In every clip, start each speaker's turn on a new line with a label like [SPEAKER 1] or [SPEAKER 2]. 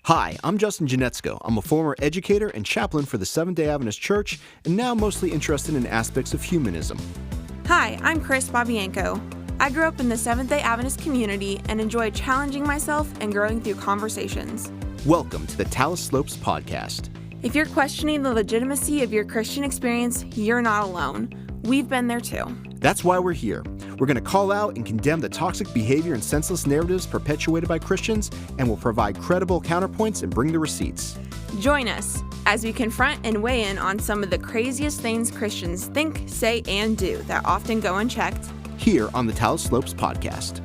[SPEAKER 1] Hi, I'm Justin Janetzko. I'm a former educator and chaplain for the Seventh-day Adventist Church, and now mostly interested in aspects of humanism.
[SPEAKER 2] Hi, I'm Kris Bobbianco. I grew up in the Seventh-day Adventist community and enjoy challenging myself and growing through conversations.
[SPEAKER 1] Welcome to the Talus Slopes podcast.
[SPEAKER 2] If you're questioning the legitimacy of your Christian experience, you're not alone. We've been there too.
[SPEAKER 1] That's why we're here. We're going to call out and condemn the toxic behavior and senseless narratives perpetuated by Christians, and we'll provide credible counterpoints and bring the receipts.
[SPEAKER 2] Join us as we confront and weigh in on some of the craziest things Christians think, say, and do that often go unchecked.
[SPEAKER 1] Here on the Talus Slopes podcast.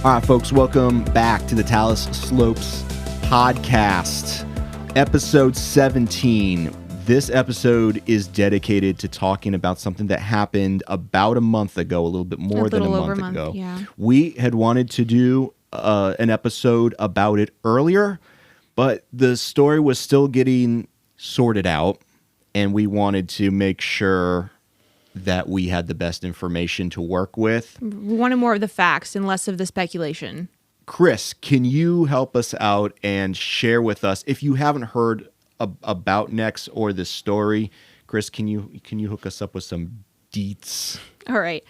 [SPEAKER 1] All right, folks, welcome back to the Talus Slopes podcast, episode 17. This episode is dedicated to talking about something that happened about a month ago, a little bit more than a month ago.
[SPEAKER 2] Yeah.
[SPEAKER 1] We had wanted to do an episode about it earlier, but the story was still getting sorted out, and we wanted to make sure that we had the best information to work with.
[SPEAKER 3] We wanted more of the facts and less of the speculation.
[SPEAKER 1] Kris, can you help us out and share with us, if you haven't heard about Nex or this story, Kris, can you hook us up with some deets?
[SPEAKER 3] All right.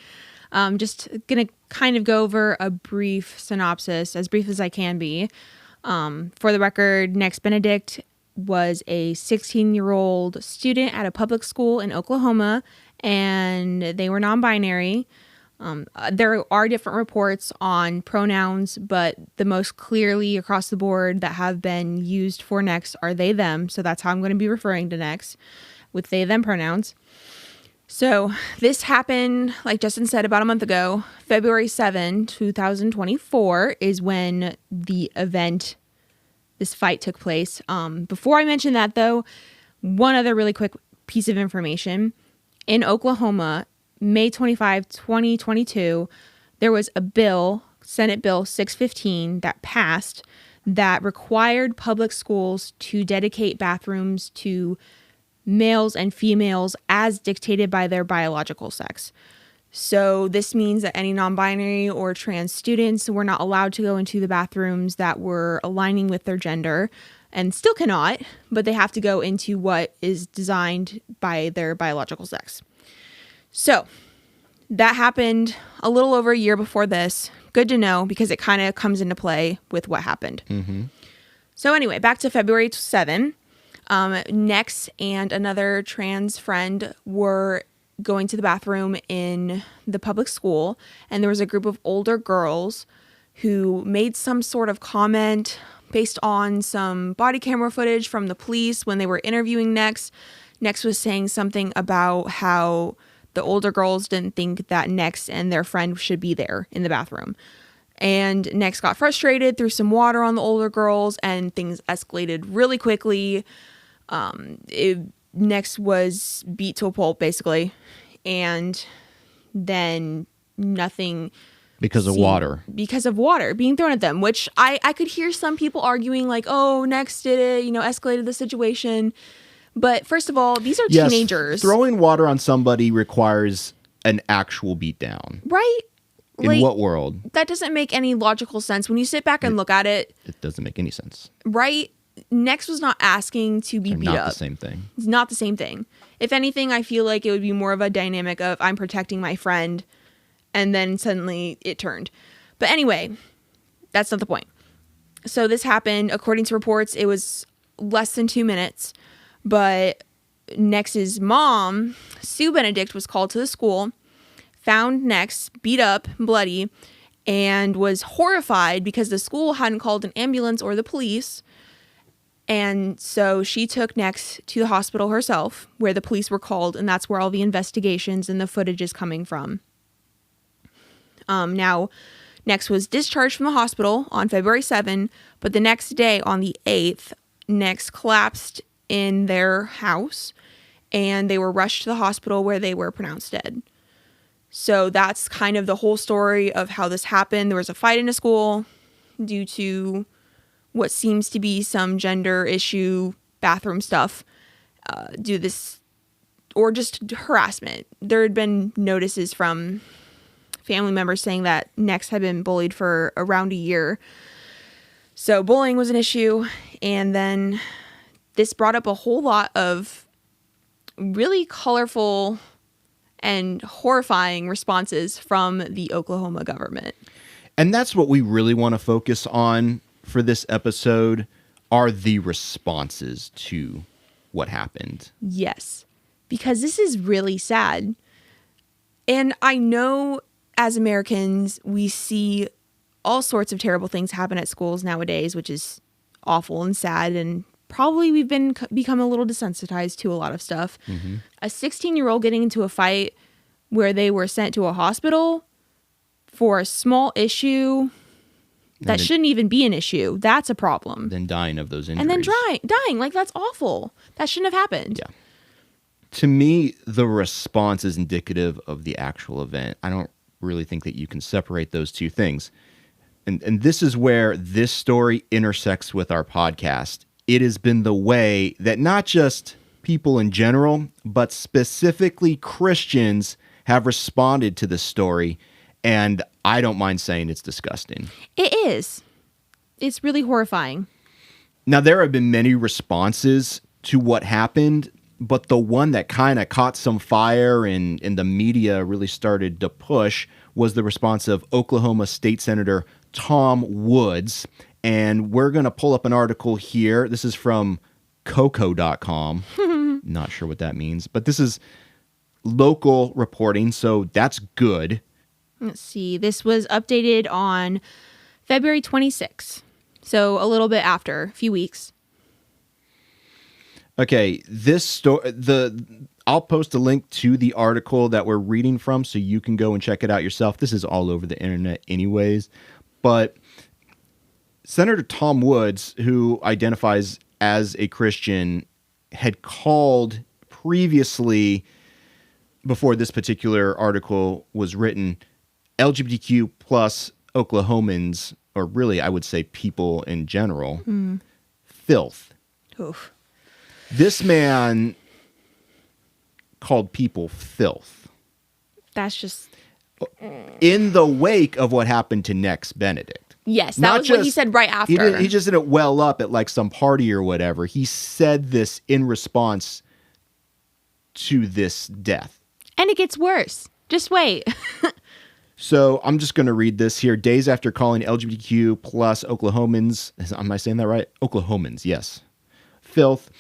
[SPEAKER 3] Just going to kind of go over a brief synopsis, as brief as I can be. For the record, Nex Benedict was a 16-year-old student at a public school in Oklahoma, and they were non-binary. There are different reports on pronouns, but the most clearly across the board that have been used for Nex are they, them. So that's how I'm going to be referring to Nex, with they, them pronouns. So this happened, like Justin said, about a month ago. February 7, 2024 is when the event, this fight took place. Before I mention that, though, one other really quick piece of information. In Oklahoma, May 25, 2022, there was a bill, Senate Bill 615, that passed that required public schools to dedicate bathrooms to males and females as dictated by their biological sex. So this means that any non-binary or trans students were not allowed to go into the bathrooms that were aligning with their gender, and still cannot, but they have to go into what is designed by their biological sex. So that happened a little over a year before this. Good to know, because it kind of comes into play with what happened. Mm-hmm. So anyway, back to February 7. Nex and another trans friend were going to the bathroom in the public school, and there was a group of older girls who made some sort of comment based on some body camera footage from the police when they were interviewing Nex. Nex was saying something about how the older girls didn't think that Nex and their friend should be there in the bathroom. And Nex got frustrated, threw some water on the older girls, and things escalated really quickly. Nex was beat to a pulp, basically. And then nothing...
[SPEAKER 1] Because of water.
[SPEAKER 3] Because of water being thrown at them, which I could hear some people arguing like, oh, Nex did it, escalated the situation. But first of all, these are teenagers.
[SPEAKER 1] Throwing water on somebody requires an actual beatdown.
[SPEAKER 3] Right?
[SPEAKER 1] In what world?
[SPEAKER 3] That doesn't make any logical sense. When you sit back and look at it.
[SPEAKER 1] It doesn't make any sense.
[SPEAKER 3] Right? Nex was not asking to be beat up.
[SPEAKER 1] Not the same thing.
[SPEAKER 3] It's not the same thing. If anything, I feel like it would be more of a dynamic of I'm protecting my friend, and then suddenly it turned. But anyway, that's not the point. So this happened, according to reports, it was less than 2 minutes. But Nex's mom, Sue Benedict, was called to the school, found Nex beat up, bloody, and was horrified because the school hadn't called an ambulance or the police. And so she took Nex to the hospital herself, where the police were called, and that's where all the investigations and the footage is coming from. Now, Nex was discharged from the hospital on February 7, but the next day, on the 8th, Nex collapsed in their house, and they were rushed to the hospital where they were pronounced dead. So that's kind of the whole story of how this happened. There was a fight in a school due to what seems to be some gender issue, bathroom stuff, due to this, or just harassment. There had been notices from
[SPEAKER 2] family members saying that Nex had been bullied for around a year. So bullying was an issue. And then this brought up a whole lot of really colorful and horrifying responses from the Oklahoma government.
[SPEAKER 1] And that's what we really want to focus on for this episode, are the responses to what happened.
[SPEAKER 2] Yes, because this is really sad. And I know as Americans, we see all sorts of terrible things happen at schools nowadays, which is awful and sad. And probably we've become a little desensitized to a lot of stuff. Mm-hmm. A 16-year-old getting into a fight where they were sent to a hospital for a small issue that shouldn't even be an issue. That's a problem.
[SPEAKER 1] Then dying of those injuries.
[SPEAKER 2] And then dying. Like, that's awful. That shouldn't have happened.
[SPEAKER 1] Yeah. To me, the response is indicative of the actual event. I don't really think that you can separate those two things. And this is where this story intersects with our podcast. It has been the way that not just people in general, but specifically Christians have responded to this story. And I don't mind saying it's disgusting.
[SPEAKER 2] It is. It's really horrifying.
[SPEAKER 1] Now, there have been many responses to what happened, but the one that kind of caught some fire and the media really started to push was the response of Oklahoma State Senator Tom Woods. And we're going to pull up an article here. This is from coco.com. Not sure what that means, but this is local reporting, so that's good.
[SPEAKER 2] Let's see. This was updated on February 26th. So a little bit after, a few weeks.
[SPEAKER 1] Okay, this story, I'll post a link to the article that we're reading from so you can go and check it out yourself. This is all over the internet anyways. But Senator Tom Woods, who identifies as a Christian, had called previously, before this particular article was written, LGBTQ plus Oklahomans, or really I would say people in general, filth.
[SPEAKER 2] Oof.
[SPEAKER 1] This man called people filth.
[SPEAKER 2] That's just...
[SPEAKER 1] In the wake of what happened to Nex Benedict.
[SPEAKER 2] Yes, that was what he said right after.
[SPEAKER 1] He just didn't well up at like some party or whatever. He said this in response to this death.
[SPEAKER 2] And it gets worse. Just wait.
[SPEAKER 1] So I'm just going to read this here. Days after calling LGBTQ plus Oklahomans, am I saying that right? Oklahomans, yes. Filth.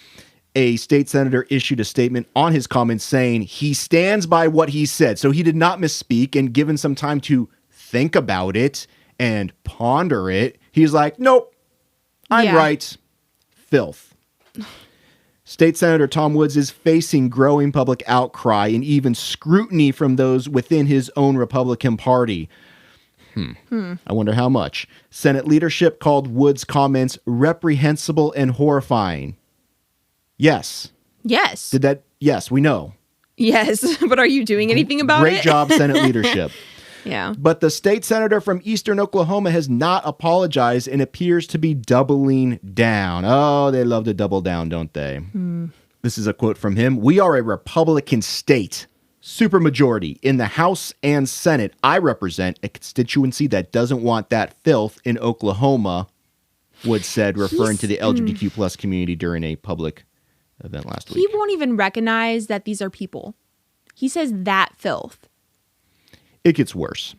[SPEAKER 1] A state senator issued a statement on his comments saying he stands by what he said. So he did not misspeak, and given some time to think about it and ponder it, he's like, nope, I'm right. Filth. State Senator Tom Woods is facing growing public outcry and even scrutiny from those within his own Republican Party. I wonder how much. Senate leadership called Woods' comments reprehensible and horrifying. Yes.
[SPEAKER 2] Yes.
[SPEAKER 1] Yes, we know.
[SPEAKER 2] Yes, but are you doing anything about it?
[SPEAKER 1] Great job, Senate leadership.
[SPEAKER 2] Yeah.
[SPEAKER 1] But the state senator from eastern Oklahoma has not apologized and appears to be doubling down. Oh, they love to double down, don't they? This is a quote from him. "We are a Republican state, supermajority in the House and Senate. I represent a constituency that doesn't want that filth in Oklahoma," Woods said, referring to the LGBTQ plus community during a public event last week.
[SPEAKER 2] He won't even recognize that these are people. He says that filth.
[SPEAKER 1] It gets worse.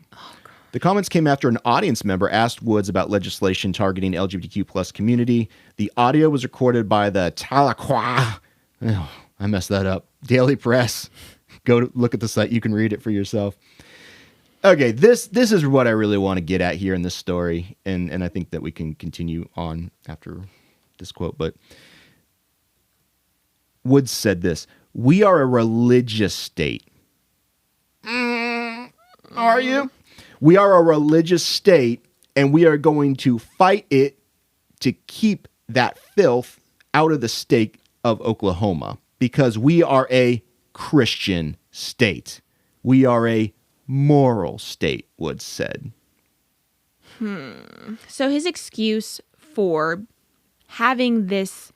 [SPEAKER 1] The comments came after an audience member asked Woods about legislation targeting LGBTQ plus community. The audio was recorded by the Tahlequah, I messed that up, Daily Press. Go look at the site. You can read it for yourself. Okay, this is what I really want to get at here in this story, and I think that we can continue on after this quote. But Woods said this: "We are a religious state." Are you? "We are a religious state, and we are going to fight it to keep that filth out of the state of Oklahoma, because we are a Christian state. We are a moral state," Woods said.
[SPEAKER 2] So his excuse for having this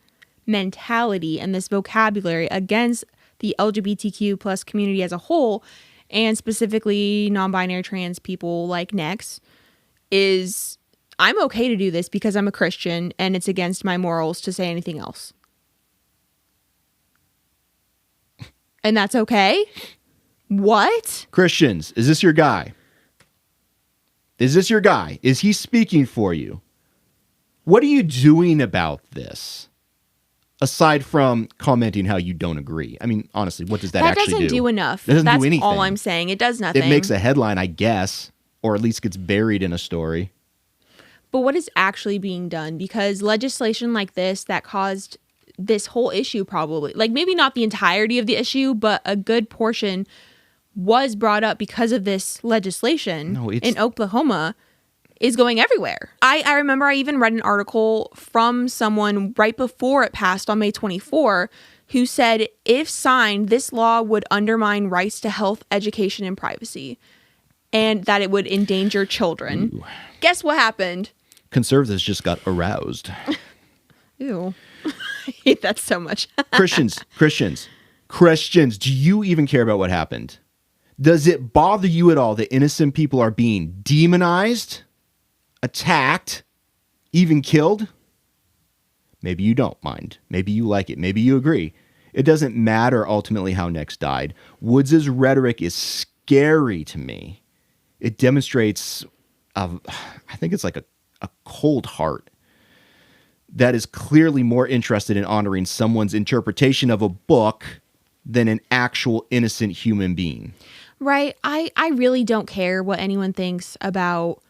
[SPEAKER 2] mentality and this vocabulary against the LGBTQ plus community as a whole
[SPEAKER 3] and specifically non-binary trans people like Nex, is I'm okay to do this because I'm a Christian and it's against my morals to say anything else. And that's okay? What?
[SPEAKER 1] Christians, is this your guy? Is this your guy? Is he speaking for you? What are you doing about this? Aside from commenting how you don't agree. I mean, honestly, what does that actually do?
[SPEAKER 3] That doesn't do enough.
[SPEAKER 1] It doesn't
[SPEAKER 3] That's
[SPEAKER 1] do anything.
[SPEAKER 3] all I'm saying. It does nothing.
[SPEAKER 1] It makes a headline, I guess, or at least gets buried in a story.
[SPEAKER 3] But what is actually being done? Because legislation like this that caused this whole issue probably, like maybe not the entirety of the issue, but a good portion was brought up because of this legislation in Oklahoma is going everywhere. I remember I even read an article from someone right before it passed on May 24 who said if signed, this law would undermine rights to health, education, and privacy, and that it would endanger children. Ooh. Guess what happened?
[SPEAKER 1] Conservatives just got aroused.
[SPEAKER 3] Ew. I hate that so much.
[SPEAKER 1] Christians, do you even care about what happened? Does it bother you at all that innocent people are being demonized, attacked, even killed? Maybe you don't mind. Maybe you like it. Maybe you agree. It doesn't matter ultimately how Nex died. Woods' rhetoric is scary to me. It demonstrates, I think it's like a cold heart that is clearly more interested in honoring someone's interpretation of a book than an actual innocent human being.
[SPEAKER 3] Right. I really don't care what anyone thinks about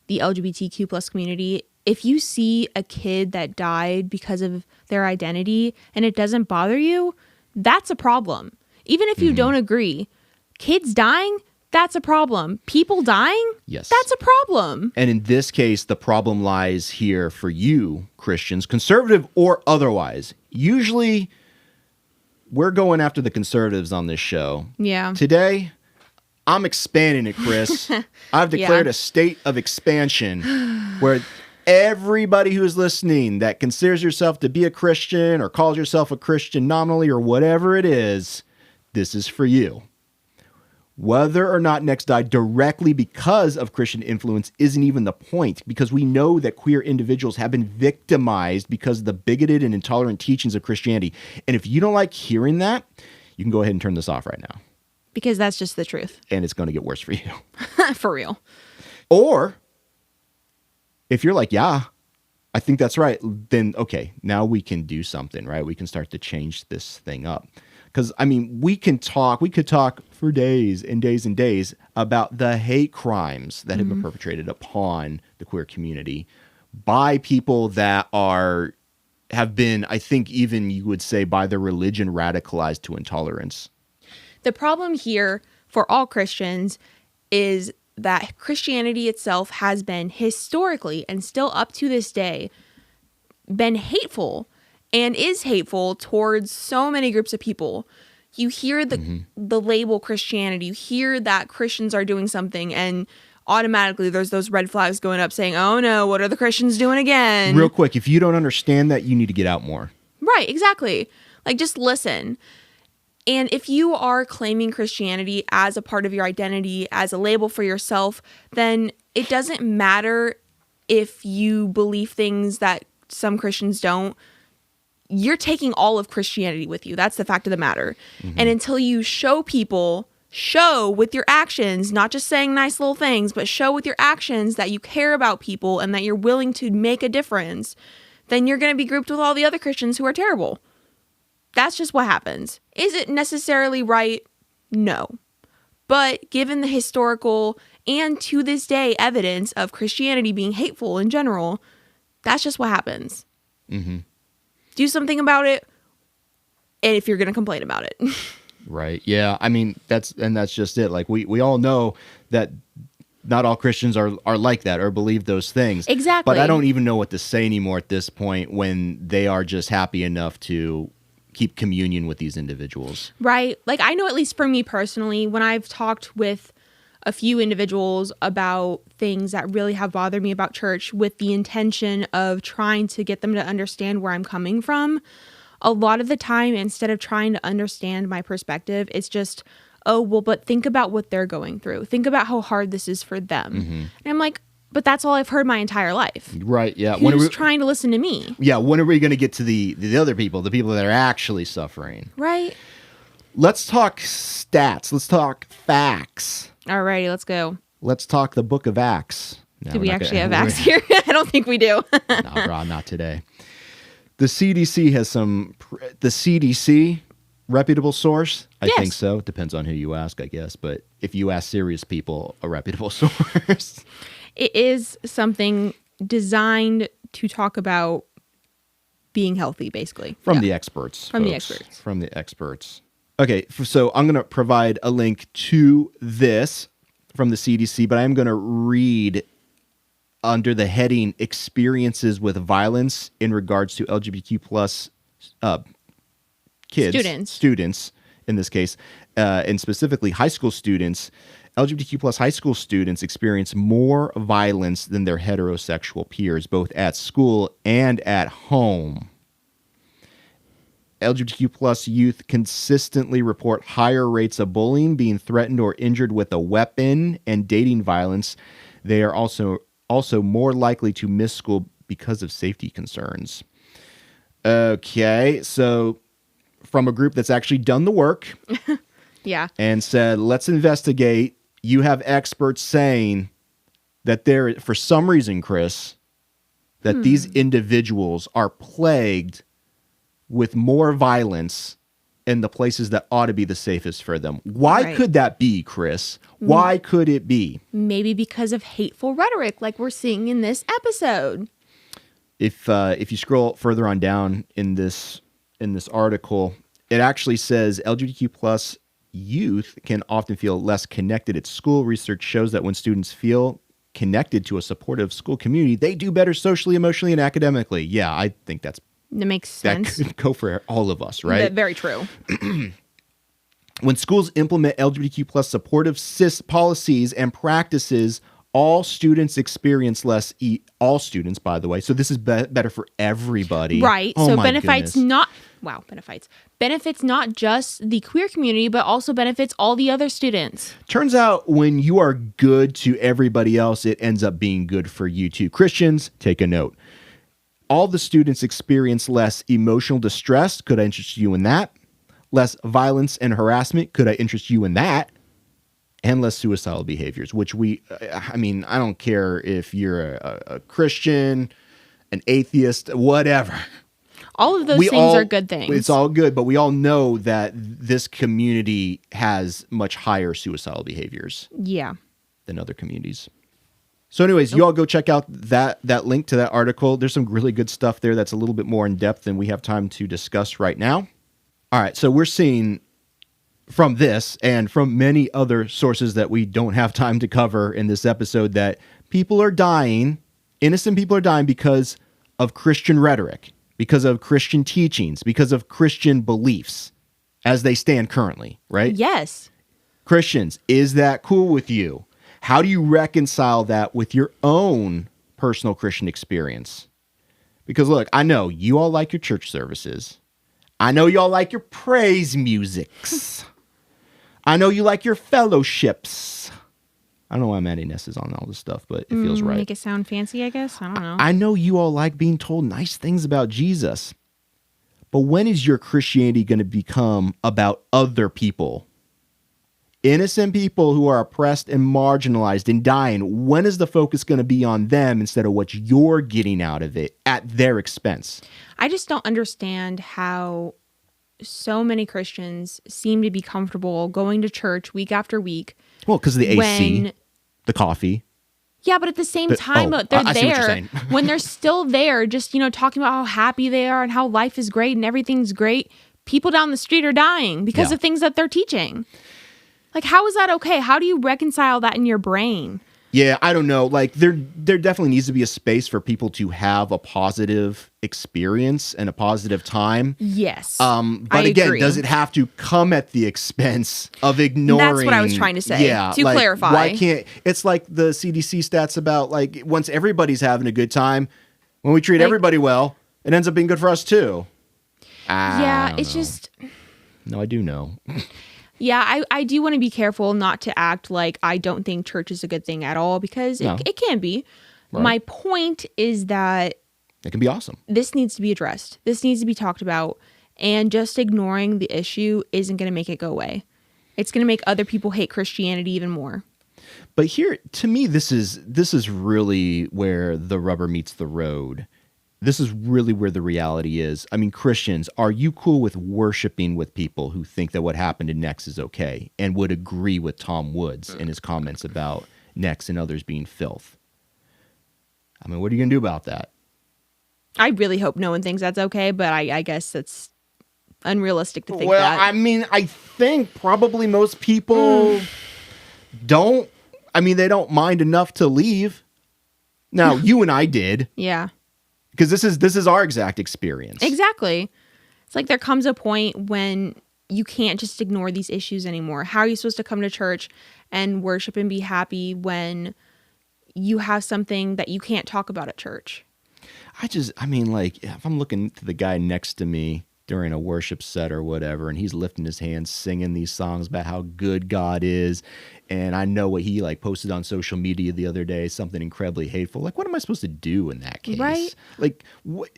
[SPEAKER 3] the LGBTQ plus community. If you see a kid that died because of their identity and it doesn't bother you, that's a problem. Even if you don't agree, kids dying, that's a problem. People dying,
[SPEAKER 1] yes,
[SPEAKER 3] that's a problem.
[SPEAKER 1] And in this case, the problem lies here for you, Christians, conservative or otherwise. Usually, we're going after the conservatives on this show.
[SPEAKER 3] Yeah.
[SPEAKER 1] Today, I'm expanding it, Kris. I've declared a state of expansion where everybody who is listening that considers yourself to be a Christian or calls yourself a Christian nominally or whatever it is, this is for you. Whether or not Nex died directly because of Christian influence isn't even the point, because we know that queer individuals have been victimized because of the bigoted and intolerant teachings of Christianity. And if you don't like hearing that, you can go ahead and turn this off right now.
[SPEAKER 3] Because that's just the truth.
[SPEAKER 1] And it's going to get worse for you.
[SPEAKER 3] For real.
[SPEAKER 1] Or if you're like, yeah, I think that's right, then okay, now we can do something, right? We can start to change this thing up. Because, I mean, we could talk for days and days and days about the hate crimes that have been perpetrated upon the queer community by people that have been, I think even you would say, by their religion radicalized to intolerance.
[SPEAKER 3] The problem here for all Christians is that Christianity itself has been historically and still up to this day been hateful and is hateful towards so many groups of people. You hear the label Christianity, you hear that Christians are doing something, and automatically there's those red flags going up saying, oh no, what are the Christians doing again?
[SPEAKER 1] Real quick, if you don't understand that, you need to get out more.
[SPEAKER 3] Right, exactly. Like, just listen. And if you are claiming Christianity as a part of your identity, as a label for yourself, then it doesn't matter if you believe things that some Christians don't. You're taking all of Christianity with you. That's the fact of the matter. And until you show with your actions, not just saying nice little things, but show with your actions that you care about people and that you're willing to make a difference, then you're going to be grouped with all the other Christians who are terrible. That's just what happens. Is it necessarily right? No. But given the historical and to this day evidence of Christianity being hateful in general, that's just what happens. Do something about it, and if you're going to complain about it.
[SPEAKER 1] Right. Yeah. I mean, that's just it. Like we all know that not all Christians are like that or believe those things.
[SPEAKER 3] Exactly.
[SPEAKER 1] But I don't even know what to say anymore at this point when they are just happy enough to keep communion with these individuals.
[SPEAKER 3] Right. Like, I know, at least for me personally, when I've talked with a few individuals about things that really have bothered me about church with the intention of trying to get them to understand where I'm coming from, a lot of the time, instead of trying to understand my perspective, it's just,
[SPEAKER 2] oh, well, but think about what they're going through. Think about how hard this is for them. And I'm like, but that's all I've heard my entire life.
[SPEAKER 1] Right, yeah.
[SPEAKER 2] Who's trying to listen to me?
[SPEAKER 1] Yeah, when are we going to get to the other people, the people that are actually suffering?
[SPEAKER 2] Right.
[SPEAKER 1] Let's talk stats. Let's talk facts.
[SPEAKER 2] Alrighty, let's go.
[SPEAKER 1] Let's talk the book of Acts. No,
[SPEAKER 2] Do we actually have Acts here? I don't think we do.
[SPEAKER 1] No, bro, not today. The CDC has the CDC, reputable source? I think so. It depends on who you ask, I guess. But if you ask serious people, a reputable source.
[SPEAKER 2] It is something designed to talk about being healthy, basically.
[SPEAKER 1] From the experts.
[SPEAKER 2] From
[SPEAKER 1] folks.
[SPEAKER 2] the experts.
[SPEAKER 1] From the experts. Okay, so I'm going to provide a link to this from the CDC, but I'm going to read under the heading Experiences with Violence in regards to LGBTQ plus kids. Students, in this case, and specifically high school students. LGBTQ plus high school students experience more violence than their heterosexual peers, both at school and at home. LGBTQ plus youth consistently report higher rates of bullying, being threatened or injured with a weapon, and dating violence. They are also more likely to miss school because of safety concerns. Okay, so from a group that's actually done the work and said, let's investigate. You have experts saying that there, for some reason, Kris, that these individuals are plagued with more violence in the places that ought to be the safest for them. Why could that be, Kris? Why could it be?
[SPEAKER 2] Maybe because of hateful rhetoric like we're seeing in this episode.
[SPEAKER 1] If you scroll further on down in this article, it actually says LGBTQ plus youth can often feel less connected at school. Research shows that when students feel connected to a supportive school community, they do better socially, emotionally, and academically. Yeah, I think that
[SPEAKER 2] makes sense.
[SPEAKER 1] That could go for all of us, right?
[SPEAKER 2] Very true.
[SPEAKER 1] When schools implement LGBTQ plus supportive policies and practices, all students experience less. All students, by the way. So this is better for everybody,
[SPEAKER 2] right?
[SPEAKER 1] Oh,
[SPEAKER 2] so benefits not just the queer community, but also benefits all the other students.
[SPEAKER 1] Turns out when you are good to everybody else, it ends up being good for you too. Christians, take a note. All the students experience less emotional distress. Could I interest you in that? Less violence and harassment. Could I interest you in that? And less suicidal behaviors, which I don't care if you're a Christian, an atheist, whatever.
[SPEAKER 2] All of those things are good things.
[SPEAKER 1] It's all good, but we all know that this community has much higher suicidal behaviors than other communities. So anyways, you all go check out that link to that article. There's some really good stuff there that's a little bit more in depth than we have time to discuss right now. All right, so we're seeing from this and from many other sources that we don't have time to cover in this episode that people are dying, innocent people are dying because of Christian rhetoric, because of Christian teachings, because of Christian beliefs as they stand currently, right?
[SPEAKER 2] Yes.
[SPEAKER 1] Christians, is that cool with you? How do you reconcile that with your own personal Christian experience? Because look, I know you all like your church services. I know you all like your praise musics. I know you like your fellowships. I don't know why I'm adding S's on all this stuff, but it feels right.
[SPEAKER 2] Make it sound fancy, I guess. I don't know.
[SPEAKER 1] I know you all like being told nice things about Jesus. But when is your Christianity going to become about other people? Innocent people who are oppressed and marginalized and dying. When is the focus going to be on them instead of what you're getting out of it at their expense?
[SPEAKER 2] I just don't understand how so many Christians seem to be comfortable going to church week after week.
[SPEAKER 1] Well, because of the AC, the coffee.
[SPEAKER 2] Yeah, but at the same time, they're there. When they're still there, just, talking about how happy they are and how life is great and everything's great, people down the street are dying because of things that they're teaching. Like, how is that okay? How do you reconcile that in your brain?
[SPEAKER 1] Yeah, I don't know. Like, there definitely needs to be a space for people to have a positive experience and a positive time.
[SPEAKER 2] Yes.
[SPEAKER 1] But again, does it have to come at the expense of ignoring?
[SPEAKER 2] That's what I was trying to say.
[SPEAKER 1] Yeah,
[SPEAKER 2] to clarify.
[SPEAKER 1] Why can't it's like the CDC stats about like once everybody's having a good time, when we treat everybody well, it ends up being good for us too.
[SPEAKER 2] Yeah, it's just.
[SPEAKER 1] No, I do know.
[SPEAKER 3] Yeah, I do want to be careful not to act like I don't think church is a good thing at all, because
[SPEAKER 1] No.
[SPEAKER 3] it can be.
[SPEAKER 1] Right.
[SPEAKER 3] My point is that
[SPEAKER 1] It can be awesome.
[SPEAKER 3] this needs to be addressed. This needs to be talked about. And just ignoring the issue isn't going to make it go away. It's going to make other people hate Christianity even more.
[SPEAKER 1] But here, to me, this is really where the rubber meets the road. This is really where the reality is. I mean, Christians, are you cool with worshiping with people who think that what happened in Nex is okay and would agree with Tom Woods in his comments about Nex and others being filth? I mean, what are you going to do about that?
[SPEAKER 3] I really hope no one thinks that's okay, but I guess that's unrealistic to think
[SPEAKER 1] Well,
[SPEAKER 3] that.
[SPEAKER 1] I mean, I think probably most people don't. I mean, they don't mind enough to leave. Now, you and I did.
[SPEAKER 3] Yeah.
[SPEAKER 1] Because this is our exact experience.
[SPEAKER 3] Exactly. It's like there comes a point when you can't just ignore these issues anymore. How are you supposed to come to church and worship and be happy when you have something that you can't talk about at church?
[SPEAKER 1] I mean, like, if I'm looking to the guy next to me during a worship set or whatever, and he's lifting his hands, singing these songs about how good God is, and I know what he like posted on social media the other day, something incredibly hateful. Like, what am I supposed to do in that case?
[SPEAKER 3] Right?
[SPEAKER 1] Like, what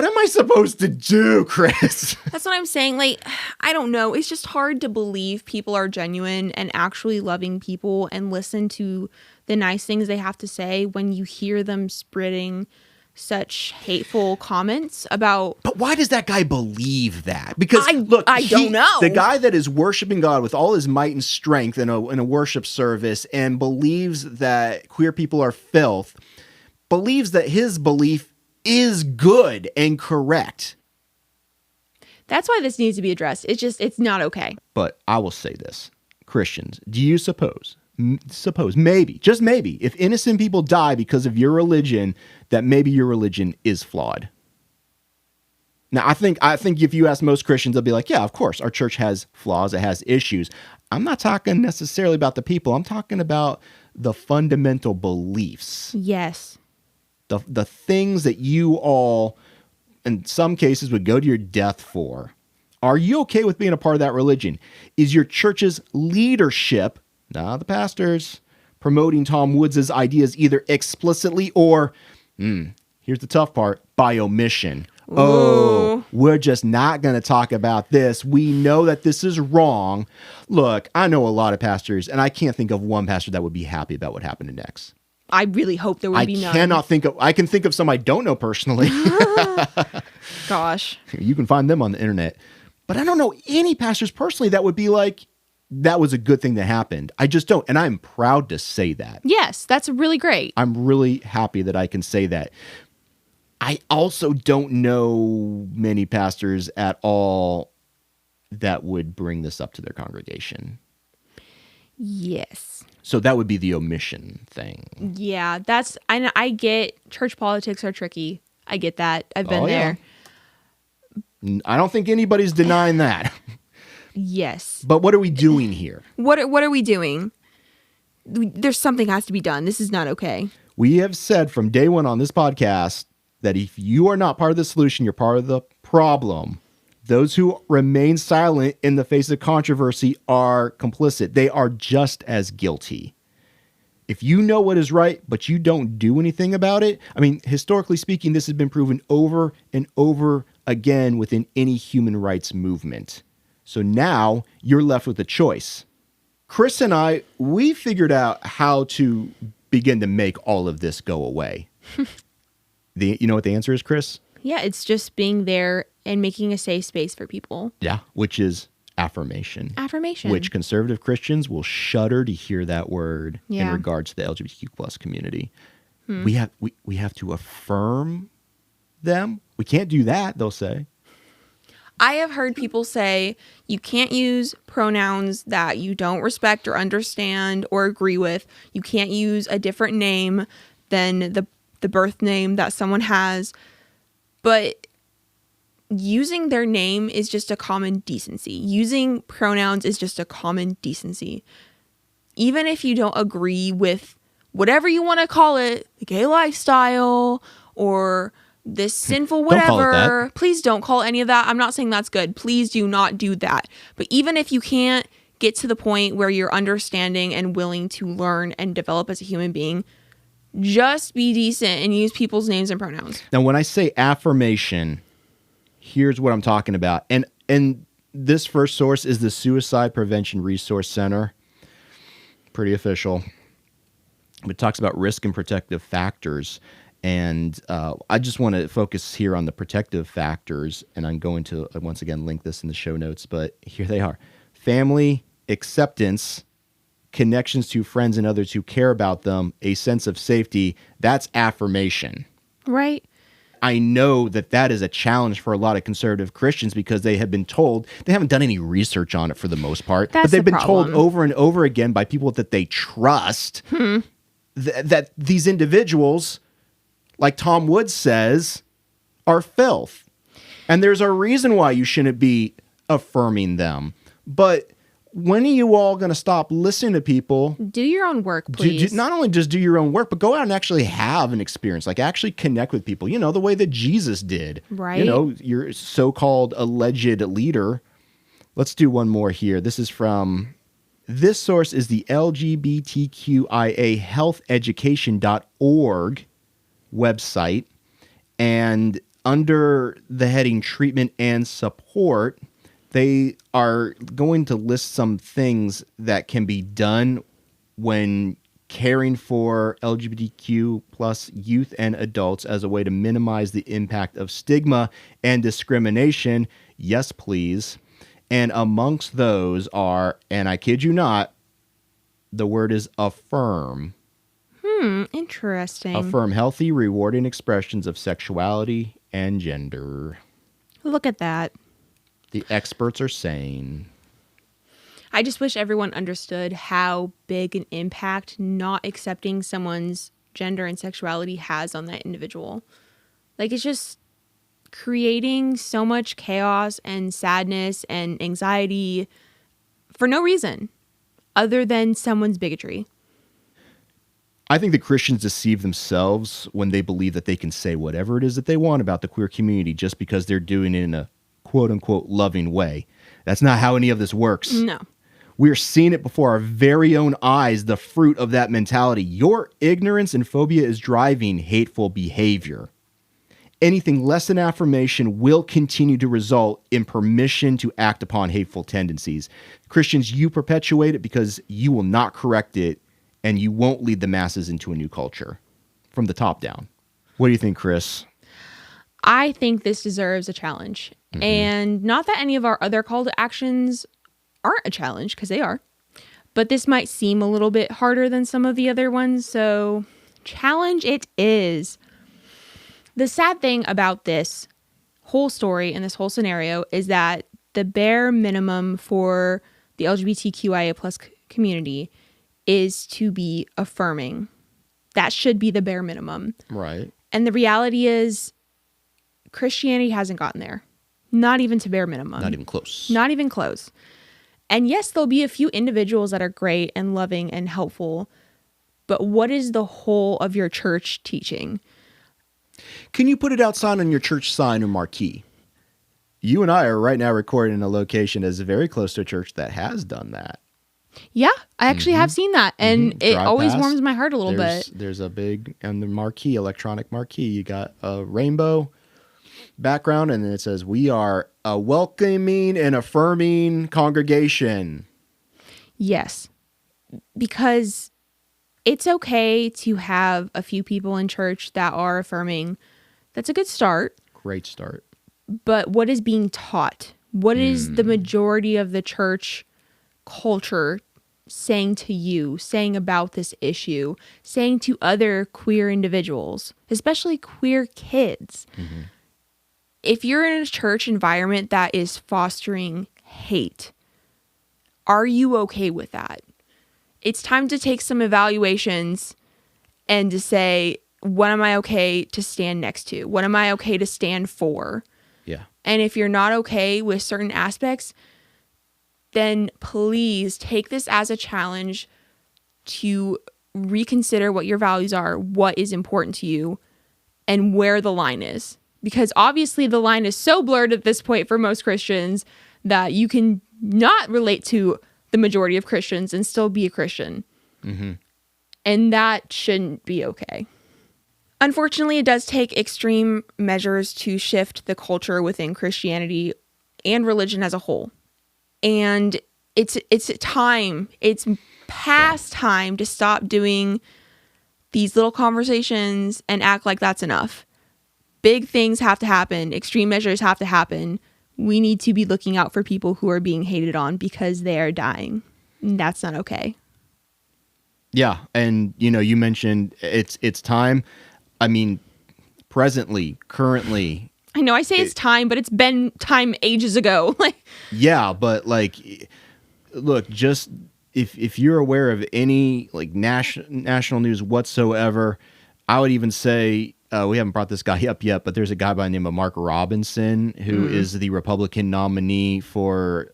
[SPEAKER 1] am I supposed to do, Kris?
[SPEAKER 2] That's what I'm saying. Like, I don't know. It's just hard to believe people are genuine and actually loving people and listen to the nice things they have to say when you hear them spreading such hateful comments about.
[SPEAKER 1] But why does that guy believe that? Because
[SPEAKER 2] I don't know.
[SPEAKER 1] The guy that is worshiping God with all his might and strength in a worship service and believes that queer people are filth, believes that his belief is good and correct.
[SPEAKER 2] That's why this needs to be addressed. It's not okay.
[SPEAKER 1] But I will say this, Christians, do you suppose maybe, just maybe, if innocent people die because of your religion, that maybe your religion is flawed? Now, I think if you ask most Christians, they'll be like, yeah, of course, our church has flaws, it has issues. I'm not talking necessarily about the people. I'm talking about the fundamental beliefs.
[SPEAKER 3] Yes.
[SPEAKER 1] The things that you all, in some cases, would go to your death for. Are you okay with being a part of that religion? Is your church's leadership, not the pastors, promoting Tom Woods' ideas either explicitly or, here's the tough part, by omission?
[SPEAKER 2] Ooh.
[SPEAKER 1] Oh, we're just not going to talk about this. We know that this is wrong. Look, I know a lot of pastors, and I can't think of one pastor that would be happy about what happened to Nex.
[SPEAKER 2] I really hope there would be none.
[SPEAKER 1] I can think of some I don't know personally.
[SPEAKER 2] Gosh.
[SPEAKER 1] You can find them on the internet. But I don't know any pastors personally that would be like, that was a good thing that happened. I just don't. And I'm proud to say that.
[SPEAKER 2] Yes, that's really great.
[SPEAKER 1] I'm really happy that I can say that. I also don't know many pastors at all that would bring this up to their congregation.
[SPEAKER 2] Yes.
[SPEAKER 1] So that would be the omission thing.
[SPEAKER 2] Yeah, I get church politics are tricky. I get that. I've been there.
[SPEAKER 1] I don't think anybody's denying that.
[SPEAKER 2] Yes.
[SPEAKER 1] But what are we doing here?
[SPEAKER 2] What are we doing? There's something has to be done. This is not okay.
[SPEAKER 1] We have said from day one on this podcast that if you are not part of the solution, you're part of the problem. Those who remain silent in the face of controversy are complicit. They are just as guilty. If you know what is right, but you don't do anything about it, I mean, historically speaking, this has been proven over and over again within any human rights movement. So now you're left with a choice. Kris and I, we figured out how to begin to make all of this go away. You know what the answer is, Kris?
[SPEAKER 2] Yeah, it's just being there and making a safe space for people.
[SPEAKER 1] Yeah, which is affirmation.
[SPEAKER 2] Affirmation.
[SPEAKER 1] Which conservative Christians will shudder to hear that word in
[SPEAKER 2] Yeah.
[SPEAKER 1] regards to the LGBTQ plus community. We have to affirm them. We can't do that, they'll say.
[SPEAKER 2] I have heard people say you can't use pronouns that you don't respect or understand or agree with. You can't use a different name than the birth name that someone has. But using their name is just a common decency. Using pronouns is just a common decency. Even if you don't agree with whatever you want to call it, the gay lifestyle or this sinful
[SPEAKER 1] Don't call it
[SPEAKER 2] whatever.
[SPEAKER 1] that.
[SPEAKER 2] Please don't call any of that. I'm not saying that's good. Please do not do that. But even if you can't get to the point where you're understanding and willing to learn and develop as a human being, just be decent and use people's names and pronouns.
[SPEAKER 1] Now, when I say affirmation, here's what I'm talking about. And this first source is the Suicide Prevention Resource Center. Pretty official. It talks about risk and protective factors. And I just want to focus here on the protective factors. And I'm going to, once again, link this in the show notes. But here they are. Family, acceptance, connections to friends and others who care about them, a sense of safety. That's affirmation.
[SPEAKER 2] Right.
[SPEAKER 1] I know that is a challenge for a lot of conservative Christians because they have been told, they haven't done any research on it for the most part, but they've been told over and over again by people that they trust that these individuals, like Tom Woods says, are filth. And there's a reason why you shouldn't be affirming them. But when are you all going to stop listening to people?
[SPEAKER 2] Do your own work, please.
[SPEAKER 1] Not only just do your own work, but go out and actually have an experience, like actually connect with people, the way that Jesus did.
[SPEAKER 2] Right.
[SPEAKER 1] Your so-called alleged leader. Let's do one more here. This source is the LGBTQIA healtheducation.org website. And under the heading treatment and support, they are going to list some things that can be done when caring for LGBTQ plus youth and adults as a way to minimize the impact of stigma and discrimination. Yes, please. And amongst those are, and I kid you not, the word is affirm.
[SPEAKER 2] Interesting.
[SPEAKER 1] Affirm healthy, rewarding expressions of sexuality and gender.
[SPEAKER 2] Look at that.
[SPEAKER 1] The experts are saying.
[SPEAKER 2] I just wish everyone understood how big an impact not accepting someone's gender and sexuality has on that individual. Like, it's just creating so much chaos and sadness and anxiety for no reason other than someone's bigotry.
[SPEAKER 1] I think the Christians deceive themselves when they believe that they can say whatever it is that they want about the queer community just because they're doing it in a quote-unquote loving way. That's not how any of this works.
[SPEAKER 2] No.
[SPEAKER 1] We're seeing it before our very own eyes, the fruit of that mentality. Your ignorance and phobia is driving hateful behavior. Anything less than affirmation will continue to result in permission to act upon hateful tendencies. Christians, you perpetuate it because you will not correct it, and you won't lead the masses into a new culture from the top down. What do you think, Kris?
[SPEAKER 2] I think this deserves a challenge. Mm-hmm. And not that any of our other call to actions aren't a challenge, because they are. But this might seem a little bit harder than some of the other ones, so challenge it is. The sad thing about this whole story and this whole scenario is that the bare minimum for the LGBTQIA plus community is to be affirming. That should be the bare minimum.
[SPEAKER 1] Right.
[SPEAKER 2] And the reality is Christianity hasn't gotten there. Not even to bare minimum.
[SPEAKER 1] Not even close.
[SPEAKER 2] Not even close. And yes, there'll be a few individuals that are great and loving and helpful, but what is the whole of your church teaching?
[SPEAKER 1] Can you put it outside on your church sign or marquee? You and I are right now recording in a location that's very close to a church that has done that.
[SPEAKER 2] Yeah, I actually have seen that, and it always warms my heart a little bit.
[SPEAKER 1] There's a big, and the marquee, electronic marquee, you got a rainbow background, and then it says, "We are a welcoming and affirming congregation."
[SPEAKER 2] Yes, because it's okay to have a few people in church that are affirming. That's a good start.
[SPEAKER 1] Great start.
[SPEAKER 2] But what is being taught? What is the majority of the church culture saying to you, saying about this issue, saying to other queer individuals, especially queer kids? Mm-hmm. If you're in a church environment that is fostering hate, are you okay with that? It's time to take some evaluations and to say, what am I okay to stand next to? What am I okay to stand for?
[SPEAKER 1] Yeah.
[SPEAKER 2] And if you're not okay with certain aspects, then please take this as a challenge to reconsider what your values are, what is important to you, and where the line is. Because obviously the line is so blurred at this point for most Christians that you can not relate to the majority of Christians and still be a Christian.
[SPEAKER 1] Mm-hmm.
[SPEAKER 2] And that shouldn't be okay. Unfortunately, it does take extreme measures to shift the culture within Christianity and religion as a whole. And it's time. It's past time to stop doing these little conversations and act like that's enough. Big things have to happen. Extreme measures have to happen. We need to be looking out for people who are being hated on because they are dying. And that's not okay.
[SPEAKER 1] Yeah, and you mentioned it's time. I mean, presently, currently.
[SPEAKER 2] I know I say it's time, but it's been time ages ago.
[SPEAKER 1] Yeah, but look, just if you're aware of any national news whatsoever, I would even say we haven't brought this guy up yet, but there's a guy by the name of Mark Robinson who is the Republican nominee for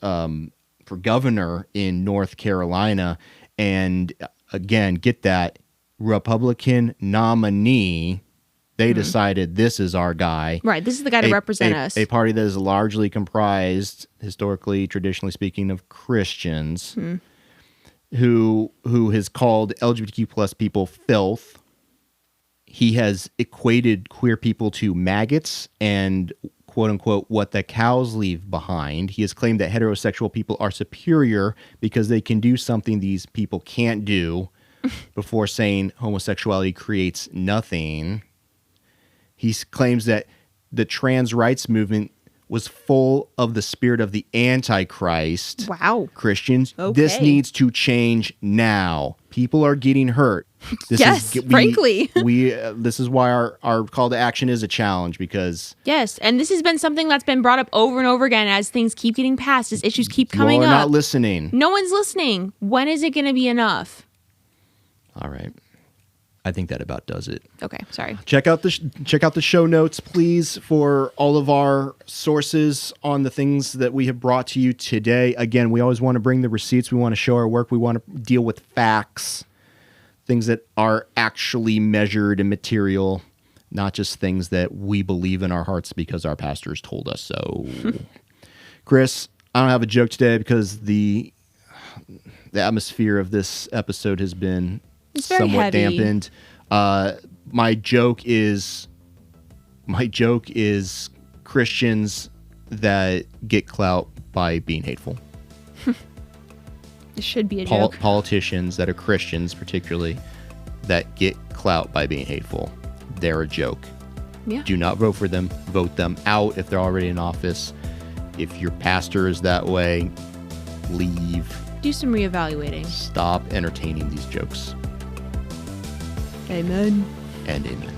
[SPEAKER 1] governor in North Carolina, and again, get that, Republican nominee. They decided this is our guy.
[SPEAKER 2] Right, this is the guy to represent us.
[SPEAKER 1] A party that is largely comprised, historically, traditionally speaking, of Christians who has called LGBTQ plus people filth. He has equated queer people to maggots and, quote unquote, what the cows leave behind. He has claimed that heterosexual people are superior because they can do something these people can't do, before saying homosexuality creates nothing. He claims that the trans rights movement was full of the spirit of the Antichrist.
[SPEAKER 2] Wow.
[SPEAKER 1] Christians,
[SPEAKER 2] Okay.
[SPEAKER 1] This needs to change now. People are getting hurt.
[SPEAKER 2] Frankly.
[SPEAKER 1] This is why our call to action is a challenge, because...
[SPEAKER 2] Yes, and this has been something that's been brought up over and over again as things keep getting passed, as issues keep coming up.
[SPEAKER 1] Not listening.
[SPEAKER 2] No one's listening. When is it going to be enough?
[SPEAKER 1] All right. I think that about does it.
[SPEAKER 2] Okay, sorry.
[SPEAKER 1] Check out the show notes, please, for all of our sources on the things that we have brought to you today. Again, we always want to bring the receipts. We want to show our work. We want to deal with facts, things that are actually measured and material, not just things that we believe in our hearts because our pastors told us so. Kris, I don't have a joke today because the atmosphere of this episode has been somewhat dampened. My joke is Christians that get clout by being hateful.
[SPEAKER 2] This should be a joke.
[SPEAKER 1] Politicians that are Christians, particularly, that get clout by being hateful. They're a joke.
[SPEAKER 2] Yeah.
[SPEAKER 1] Do not vote for them. Vote them out if they're already in office. If your pastor is that way, leave.
[SPEAKER 2] Do some reevaluating.
[SPEAKER 1] Stop entertaining these jokes.
[SPEAKER 2] Amen.
[SPEAKER 1] And amen.